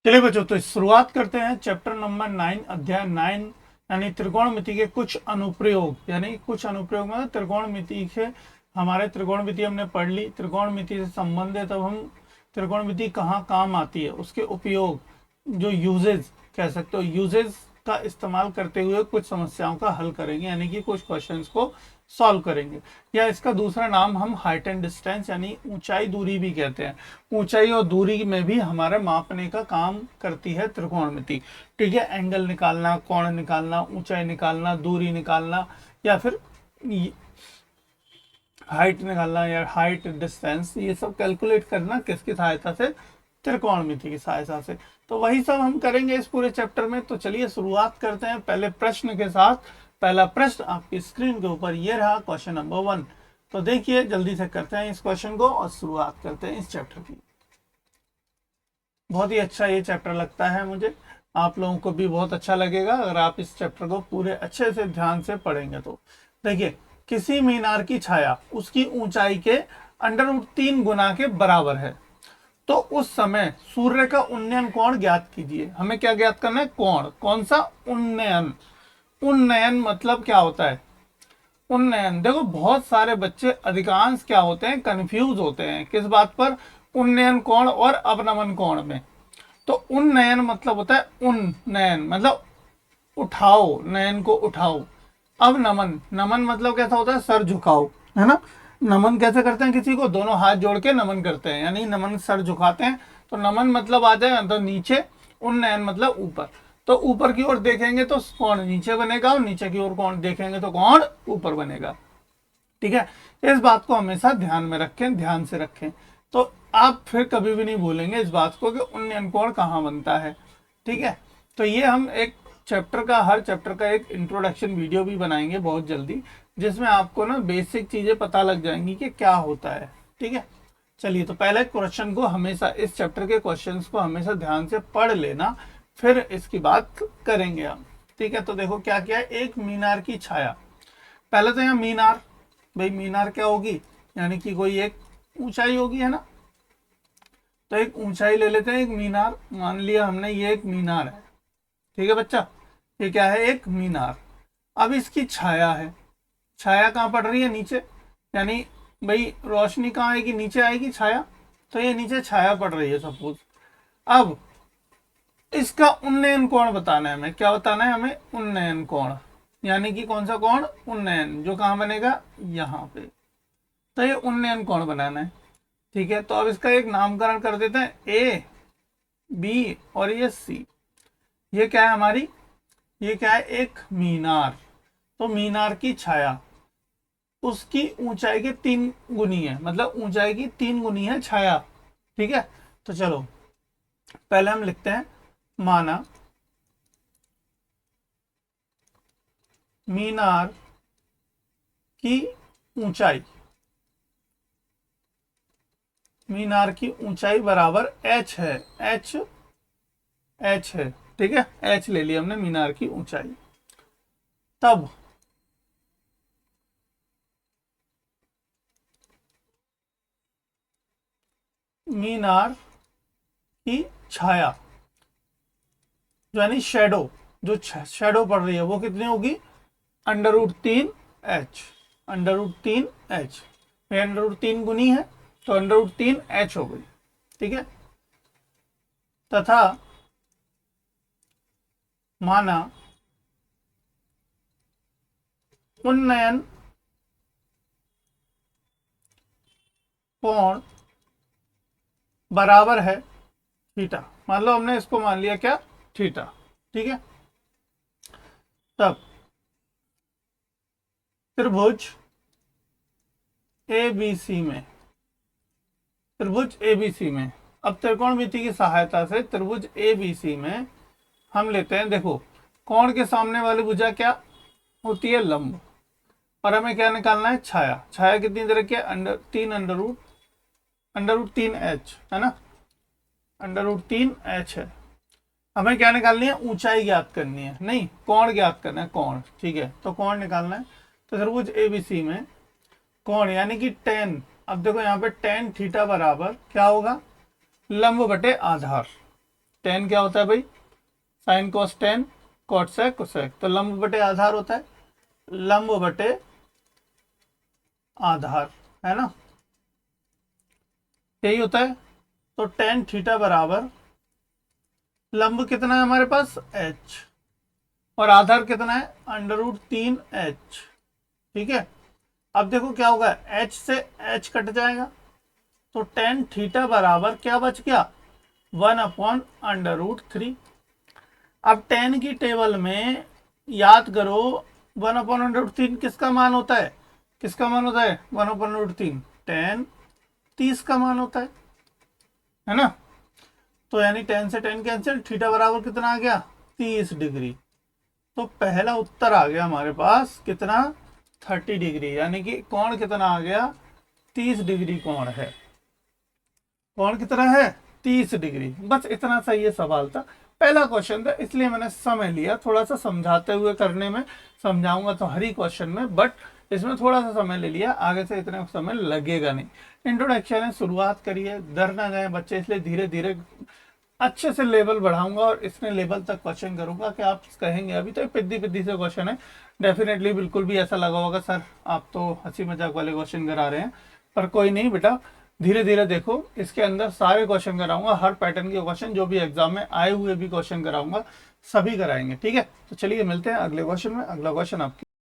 चलिए बच्चों, तो शुरुआत करते हैं चैप्टर नंबर 9, अध्याय 9 यानी त्रिकोणमिति के कुछ अनुप्रयोग। यानी कुछ अनुप्रयोग मतलब त्रिकोणमिति से हमारे त्रिकोणमिति हमने पढ़ ली, त्रिकोणमिति से संबंधित अब हम त्रिकोणमिति कहाँ काम आती है, उसके उपयोग, जो यूजेज कह सकते हो, यूजेज का इस्तेमाल करते हुए कुछ समस्याओं का हल करेंगे, यानी कि कुछ क्वेश्चंस को सॉल्व करेंगे। या इसका दूसरा नाम हम हाइट एंड डिस्टेंस यानी ऊंचाई दूरी भी कहते हैं। ऊंचाई और दूरी में भी हमारे मापने का काम करती है त्रिकोणमिति। ठीक है, एंगल निकालना, कोण निकालना, ऊंचाई निकालना, दूरी निकालना, या फिर हाइट निकालना या हाइट डिस्टेंस, ये सब कैलकुलेट करना किसकी सहायता से? त्रिकोणमिति की सहायता से। तो वही सब हम करेंगे इस पूरे चैप्टर में। तो चलिए शुरुआत करते हैं पहले प्रश्न के साथ। पहला प्रश्न आपकी स्क्रीन के ऊपर ये रहा, क्वेश्चन नंबर 1। तो देखिए जल्दी से करते हैं इस क्वेश्चन को और शुरुआत करते हैं इस चैप्टर की। बहुत ही अच्छा ये चैप्टर लगता है मुझे, आप लोगों को भी बहुत अच्छा लगेगा अगर आप इस चैप्टर को पूरे अच्छे से ध्यान से पढ़ेंगे। तो देखिए, किसी मीनार की छाया उसकी ऊंचाई के √3 गुना के बराबर है, तो उस समय सूर्य का उन्नयन कोण ज्ञात कीजिए। हमें क्या ज्ञात करना है? कोण। कौन सा? उन्नयन। उन्नयन मतलब क्या होता है? उन्नयन, देखो बहुत सारे बच्चे अधिकांश क्या होते हैं, कंफ्यूज होते हैं किस बात पर? उन्नयन कोण और अवनमन कोण में। तो उन्नयन मतलब होता है उन्नयन मतलब उठाओ, नयन को उठाओ। अब नमन, नमन मतलब कैसा होता है? सर झुकाओ, है ना। नमन कैसे करते हैं? किसी को दोनों हाथ जोड़ के नमन करते हैं, यानी नमन सर झुकाते हैं। तो नमन मतलब आ जाएगा तो नीचे, उन्नयन मतलब ऊपर। तो ऊपर की ओर देखेंगे तो कोण नीचे बनेगा और नीचे की ओर कोण देखेंगे तो कोण ऊपर बनेगा। ठीक है, इस बात को हमेशा ध्यान में रखें, ध्यान से रखें। तो आप फिर कभी भी नहीं भूलेंगे इस बात को कि उन्नयन कोण कहाँ बनता है। ठीक है, तो ये हम एक चैप्टर का, हर चैप्टर का एक इंट्रोडक्शन वीडियो भी बनाएंगे बहुत जल्दी, जिसमें आपको ना बेसिक चीजें पता लग जाएंगी कि क्या होता है। ठीक है, चलिए तो पहले क्वेश्चन को हमेशा, इस चैप्टर के क्वेश्चंस को हमेशा ध्यान से पढ़ लेना, फिर इसकी बात करेंगे हम। ठीक है, तो देखो क्या क्या है। एक मीनार की छाया। पहले तो यहाँ मीनार, भाई मीनार क्या होगी? यानी कि कोई एक ऊंचाई होगी, है ना। तो एक ऊंचाई ले लेते हैं, एक मीनार मान लिया हमने, ये एक मीनार है। ठीक है बच्चा, ये क्या है? एक मीनार। अब इसकी छाया है। छाया कहाँ पड़ रही है? नीचे। यानी भाई रोशनी कहाँ आएगी? नीचे आएगी छाया। तो ये नीचे छाया पड़ रही है सपोज। अब इसका उन्नयन कोण बताना है हमें। क्या बताना है हमें? उन्नयन कोण। यानी कि कौन सा कोण? उन्नयन, जो कहाँ बनेगा? यहाँ पे। तो ये उन्नयन कोण बनाना है। ठीक है, तो अब इसका एक नामकरण कर देते हैं, ए, बी और ये सी। ये क्या है हमारी? ये क्या है? एक मीनार। तो मीनार की छाया उसकी ऊंचाई के 3 गुनी है, मतलब ऊंचाई की 3 गुनी है छाया। ठीक है, तो चलो पहले हम लिखते हैं, माना मीनार की ऊंचाई, मीनार की ऊंचाई बराबर h है। h है। ठीक है, h ले लिया हमने मीनार की ऊंचाई। तब मीनार की छाया, यानी शेडो, जो शेडो पड़ रही है वो कितनी होगी? √3h। √3h, √3 गुनी है तो √3h हो गई। ठीक है, तथा माना उन्नयन कोण बराबर है थीटा। मान लो हमने इसको मान लिया क्या? थीटा। ठीक है, तब त्रिभुज एबीसी में, त्रिभुज एबीसी में, अब त्रिकोणमिति की सहायता से त्रिभुज एबीसी में हम लेते हैं, देखो कोण के सामने वाली भुजा क्या होती है? लंब। और हमें क्या निकालना है? छाया। छाया कितनी तरह की है? √3h, है ना। √3h है। हमें क्या निकालनी है? ऊंचाई ज्ञात करनी है, नहीं कोण ज्ञात करना है, कोण। ठीक है, तो कोण निकालना है। तो त्रिभुज एबीसी में कोण यानी कि tan, अब देखो यहाँ पे tan थीटा बराबर क्या होगा? लंब बटे आधार। टेन क्या होता है भाई, sine cos tan cot sec cosec, तो लंब बटे आधार होता है, लंब बटे आधार, है ना, यही होता है। तो टेन थीटा बराबर लंब कितना है हमारे पास h, और आधार कितना है √3h, ठीक है। अब देखो क्या होगा, h से h कट जाएगा, तो टेन थीटा बराबर क्या बच गया 1/√3। अब टेन की टेबल में याद करो 1/√3 किसका मान होता है, किसका मान होता है 1/√3, टेन 30 का मान होता है ना। तो यानी टेन से टेन कैंसिल, थीटा बराबर कितना आ गया 30 डिग्री। तो पहला उत्तर आ गया हमारे पास कितना 30 डिग्री, यानी कि कोण कितना आ गया 30 डिग्री कोण है, कोण कितना है 30 डिग्री। बस इतना सा ये सवाल था, पहला क्वेश्चन था, इसलिए मैंने समय लिया थोड़ा सा समझाते हुए करने में, समझाऊंगा तो हर ही क्वेश्चन में, बट इसमें थोड़ा सा समय ले लिया, आगे से इतना समय लगेगा नहीं। इंट्रोडक्शन है, शुरुआत करिए, डर ना जाए बच्चे, इसलिए धीरे धीरे अच्छे से लेवल बढ़ाऊंगा और इसमें लेवल तक क्वेश्चन करूंगा कि आप कहेंगे अभी तो पिद्दी पिद्दी से क्वेश्चन है, डेफिनेटली बिल्कुल भी ऐसा लगा होगा सर आप तो हंसी मजाक वाले क्वेश्चन करा रहे हैं, पर कोई नहीं बेटा, धीरे धीरे देखो, इसके अंदर सारे क्वेश्चन कराऊंगा, हर पैटर्न के क्वेश्चन जो भी एग्जाम में आए हुए भी क्वेश्चन कराऊंगा, सभी कराएंगे, ठीक है। तो चलिए मिलते हैं अगले क्वेश्चन में। अगला क्वेश्चन आपकी